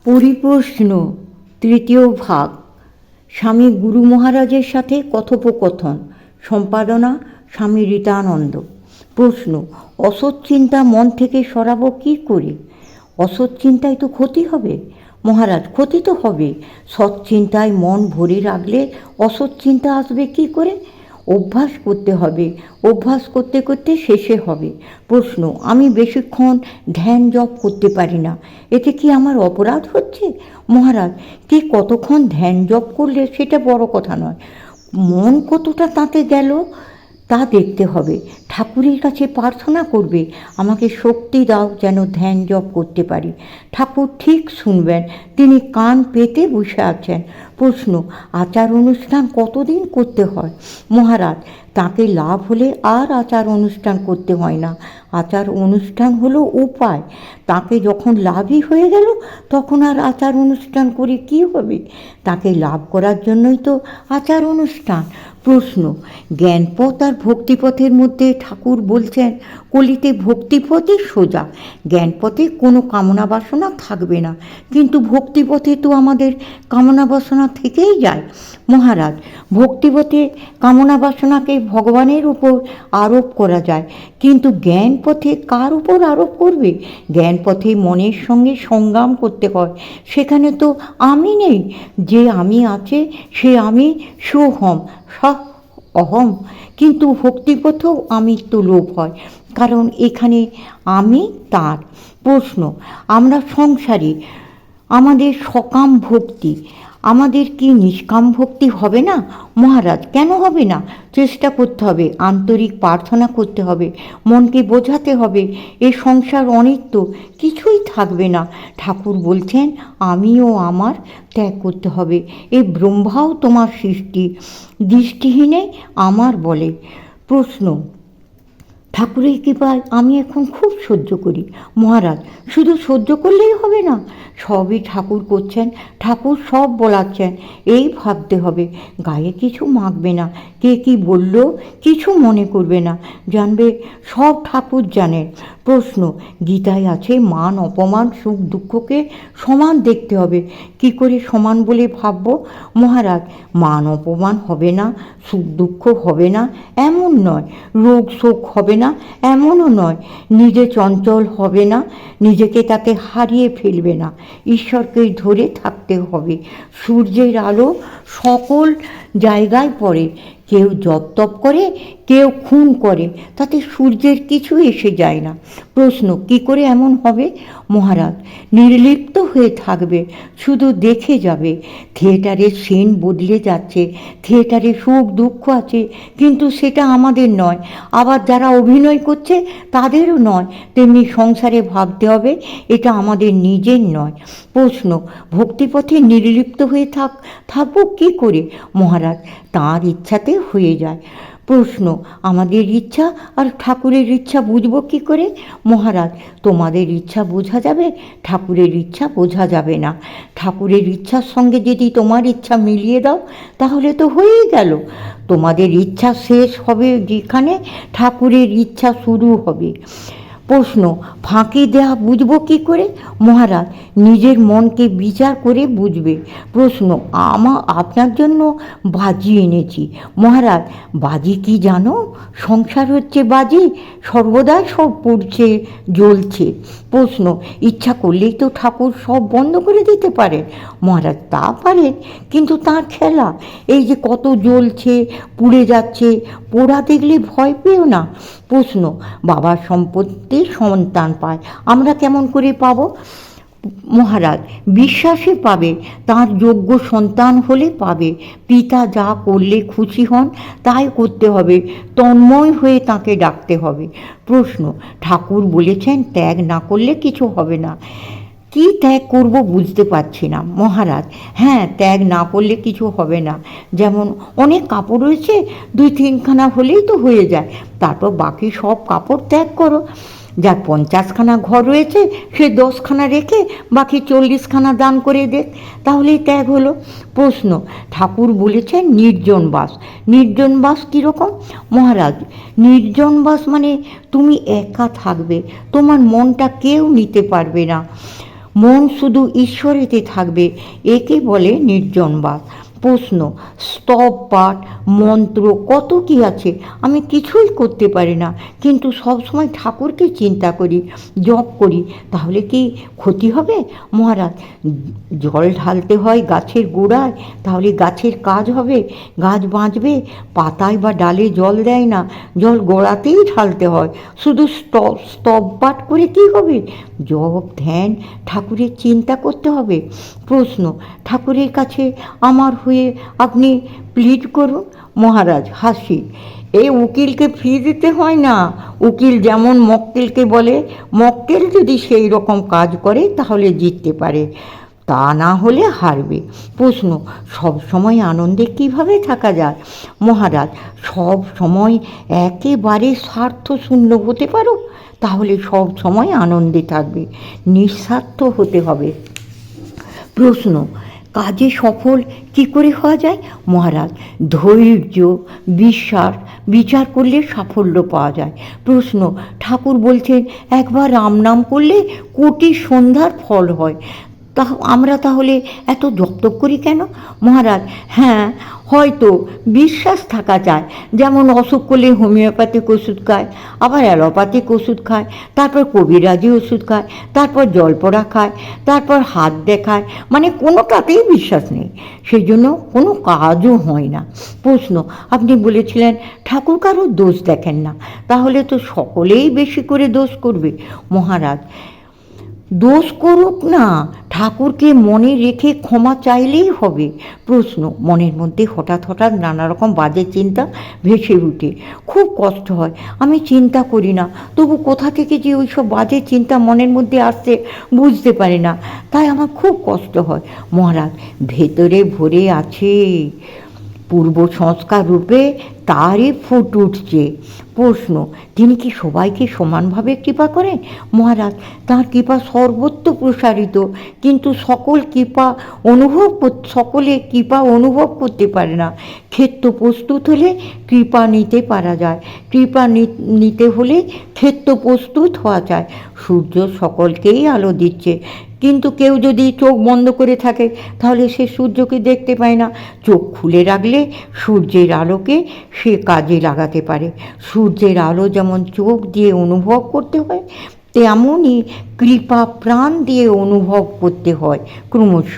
পরিপ্রশ্ন তৃতীয় ভাগ। স্বামী গুরু মহারাজের সাথে কথোপকথন। সম্পাদনা স্বামী রীতানন্দ। প্রশ্ন: অসৎ চিন্তা মন থেকে সরাবো কী করে? অসৎ চিন্তায় তো ক্ষতি হবে। মহারাজ, ক্ষতি তো হবে। সৎ চিন্তায় মন ভরে রাখলে অসৎ চিন্তা আসবে কী করে? অভ্যাস করতে হবে। অভ্যাস করতে করতে শেষে হবে। প্রশ্ন: আমি বেশিক্ষণ ধ্যান জপ করতে পারি না, এতে কি আমার অপরাধ হচ্ছে? মহারাজ, কে কতক্ষণ ধ্যান জপ করলে সেটা বড় কথা নয়, মন কতটা তাতে গেল তা দেখতে হবে। ঠাকুরের কাছে প্রার্থনা করবে, আমাকে শক্তি দাও যেন ধ্যান জপ করতে পারি। ঠাকুর ঠিক শুনবেন, তিনি কান পেতে বসে আছেন। প্রশ্ন: আচার অনুষ্ঠান কতদিন করতে হয়? মহারাজ, তাকে লাভ হলে আর আচার অনুষ্ঠান করতে হয় না। আচার অনুষ্ঠান হলো উপায়। তাকে যখন লাভই হয়ে গেল তখন আর আচার অনুষ্ঠান করে কী হবে? তাকে লাভ করার জন্যই তো আচার অনুষ্ঠান। প্রশ্ন: জ্ঞানপথ আর ভক্তিপথের মধ্যে ঠাকুর বলছেন কলিতে ভক্তিপথই সোজা, জ্ঞানপথে কোনো কামনা বাসনা থাকবে না, কিন্তু ভক্তিপথে তো আমাদের কামনা বাসনা থেকেই যায়। মহারাজ, ভক্তিপথে কামনা বাসনাকে ভগবানের উপর আরোপ করা যায়, কিন্তু জ্ঞান পথে কার উপর আরোপ করবে? জ্ঞান পথে মনের সঙ্গে সংগ্রাম করতে হয়। সেখানে তো আমি নেই, যে আমি আছে সে আমি সোহম সহ অহম। কিন্তু ভক্তিপথেও আমিত্ব লোপ হয়, কারণ এখানে আমি তার। প্রশ্ন: আমরা সংসারী, আমাদের সকাম ভক্তি, আমাদের কি নিষ্কাম ভক্তি হবে না? মহারাজ, কেন হবে না? চেষ্টা করতে হবে, আন্তরিক প্রার্থনা করতে হবে, মনকে বোঝাতে হবে এ সংসার অনিত্য, কিছুই থাকবে না। ঠাকুর বলছেন আমিও আমার ত্যাগ করতে হবে। এই ব্রহ্মাও তোমার সৃষ্টি, দৃষ্টিহীনে আমার বলে। প্রশ্ন: ঠাকুরের কৃপায় আমি এখন খুব সহ্য করি। মহারাজ, শুধু সহ্য করলেই হবে না, সবই ঠাকুর করছেন, ঠাকুর সব বলাচ্ছেন, এই ভাবতে হবে। গায়ে কিছু মাখবে না, কে কি বলল কিছু মনে করবে না, জানবে সব ঠাকুর জানেন। প্রশ্ন: গীতায় আছে মান অপমান সুখ দুঃখকে সমান দেখতে হবে, কি করে সমান বলে ভাবব? মহারাজ, মান অপমান হবে না, সুখ দুঃখ হবে না এমন নয়, রোগ শোক হবে না এমনও নয়, নিজে চঞ্চল হবে না, নিজেকে তাতে হারিয়ে ফেলবে না, ঈশ্বরকে ধরে থাকতে হবে। সূর্যের আলো সকল জায়গায় পড়ে, কেউ জপ তপ করে, কেউ খুন করে, তাতে সূর্যের কিছু এসে যায় না। প্রশ্ন: কি করে এমন হবে? মহারাজ, নির্লিপ্ত হয়ে থাকবে, শুধু দেখে যাবে। থিয়েটারের সিন বদলে যাচ্ছে, থিয়েটারে সুখ দুঃখ আছে, কিন্তু সেটা আমাদের নয়, আবার যারা অভিনয় করছে তাদেরও নয়। তেমনি সংসারে ভাবতে হবে এটা আমাদের নিজের নয়। প্রশ্ন: ভক্তিপথে নির্লিপ্ত হয়ে থাকবো কী করে? মহারাজ, তাঁর ইচ্ছাতে হয়ে যায়। প্রশ্ন: আমাদের ইচ্ছা আর ঠাকুরের ইচ্ছা বুঝবো কী করে? মহারাজ, তোমাদের ইচ্ছা বোঝা যাবে, ঠাকুরের ইচ্ছা বোঝা যাবে না। ঠাকুরের ইচ্ছার সঙ্গে যদি তোমার ইচ্ছা মিলিয়ে দাও তাহলে তো হয়েই গেল। তোমাদের ইচ্ছা শেষ হবে যেখানে ঠাকুরের ইচ্ছা শুরু হবে। প্রশ্ন: ফাঁকি দেওয়া বুঝবো কী করে? মহারাজ, নিজের মনকে বিচার করে বুঝবে। প্রশ্ন: আপনার জন্য বাজি এনেছি। মহারাজ, বাজি কি জানো? সংসার হচ্ছে বাজি, সর্বদাই সব পড়ছে জ্বলছে। প্রশ্ন: ইচ্ছা করলেই তো ঠাকুর সব বন্ধ করে দিতে পারেন। মহারাজ, তা পারেন, কিন্তু তাঁর খেলা, এই যে কত জ্বলছে পুড়ে যাচ্ছে, পোড়া দেখলে ভয় পেও না। প্রশ্ন: বাবার সম্পত্তি সন্তান পায়, আমরা কেমন করে পাবো? মহারাজ, বিশ্বাসে পাবে, তার যোগ্য সন্তান হলে পাবে। পিতা যা করলে খুশি হন তাই করতে হবে, তন্ময় হয়ে তাকে ডাকতে হবে। প্রশ্ন: ঠাকুর বলেছেন ত্যাগ না করলে কিছু হবে না, কি ত্যাগ করব বুঝতে পারছি না। মহারাজ, হ্যাঁ, ত্যাগ না করলে কিছু হবে না। যেমন অনেক কাপড় রয়েছে, 2-3খানা হলেই তো হয়ে যায়, তারপর বাকি সব কাপড় ত্যাগ করো। যার 50খানা ঘর রয়েছে সে 10খানা রেখে বাকি 40খানা দান করে দেখ, তাহলেই ত্যাগ হলো। প্রশ্ন: ঠাকুর বলেছেন নির্জন বাস, নির্জন বাস কীরকম? মহারাজ, নির্জন বাস মানে তুমি একা থাকবে, তোমার মনটা কেউ নিতে পারবে না, মন শুধু ঈশ্বরেতে থাকবে, একে বলে নির্জনবাস। প্রশ্ন, স্তব পাঠ মন্ত্র কত কি আছে, আমি কিছুই করতে পারি না, কিন্তু সবসময় ঠাকুরকে চিন্তা করি, জপ করি, তাহলে কি ক্ষতি হবে? মহারাজ, জল ঢালতে হয় গাছের গোড়ায়, তাহলে গাছের কাজ হবে, গাছ বাঁচবে। পাতায় বা ডালে জল দেয় না, জল গোড়াতেই ঢালতে হয়। শুধু স্তব পাঠ করে কি হবে? জপ ধ্যান ঠাকুরের চিন্তা করতে হবে। প্রশ্ন, ঠাকুরের কাছে আমার হয়ে আপনি প্লিড করুন। মহারাজ হাসি, এই উকিলকে ফি দিতে হয় না। উকিল যেমন মক্কেলকে বলে, মক্কেল যদি সেই রকম কাজ করে তাহলে জিততে পারে, তা না হলে হারবে। প্রশ্ন, সব সময় আনন্দে কিভাবে থাকা যায়? মহারাজ, সব সময় একেবারে স্বার্থ শূন্য হতে পারো, তাহলে সব সময় আনন্দে থাকবে। নিঃস্বার্থ হতে হবে। প্রশ্ন, কাজে সফল কি করে হওয়া যায়? মহারাজ, ধৈর্য, বিশ্বাস, বিচার করলে সাফল্য পাওয়া যায়। প্রশ্ন, ঠাকুর বলছেন একবার রাম নাম করলে কোটি সন্ধ্যার ফল হয়, তা আমরা তাহলে এত জপ করি কেন? মহারাজ, হ্যাঁ, হয়তো বিশ্বাস থাকা চায়। যেমন অসুখ করলে হোমিওপ্যাথিক ওষুধ খায়, আবার অ্যালোপ্যাথিক ওষুধ খায়, তারপর কবিরাজি ওষুধ খায়, তারপর জলপড়া খায়, তারপর হাত দেখায়, মানে কোনোটাতেই বিশ্বাস নেই, সেই জন্য কোনো কাজও হয় না। প্রশ্ন, আপনি বলেছিলেন ঠাকুর কারোর দোষ দেখেন না, তাহলে তো সকলেই বেশি করে দোষ করবে। মহারাজ, দোষ করুক না, ঠাকুরকে মনে রেখে ক্ষমা চাইলেই হবে। প্রশ্ন, মনের মধ্যে হঠাৎ হঠাৎ নানা রকম বাজে চিন্তা ভেসে উঠে, খুব কষ্ট হয়, আমি চিন্তা করি না, তবু কোথা থেকে যে ওই সব বাজে চিন্তা মনের মধ্যে আসছে বুঝতে পারি না, তাই আমার খুব কষ্ট হয়। মহারাজ, ভেতরে ভরে আছে পূর্ব সংস্কার রূপে, তারই ফুট উঠছে। প্রশ্ন, তিনি কি সবাইকে সমানভাবে কৃপা করেন? মহারাজ, তাঁর কৃপা সর্বত্র প্রসারিত, কিন্তু সকলে কৃপা অনুভব করতে পারে না। ক্ষেত্র প্রস্তুত হলে কৃপা নিতে পারা যায়, কৃপা নিতে হলে ক্ষেত্র প্রস্তুত হওয়া যায়। সূর্য সকলকেই আলো দিচ্ছে, কিন্তু কেউ যদি চোখ বন্ধ করে থাকে তাহলে সে সূর্যকে দেখতে পায় না। চোখ খুলে রাখলে সূর্যের আলোকে সে কাজে লাগাতে পারে। সূর্যের আলো যেমন চোখ দিয়ে অনুভব করতে হয়, তেমনই কৃপা প্রাণ দিয়ে অনুভব করতে হয় ক্রমশ।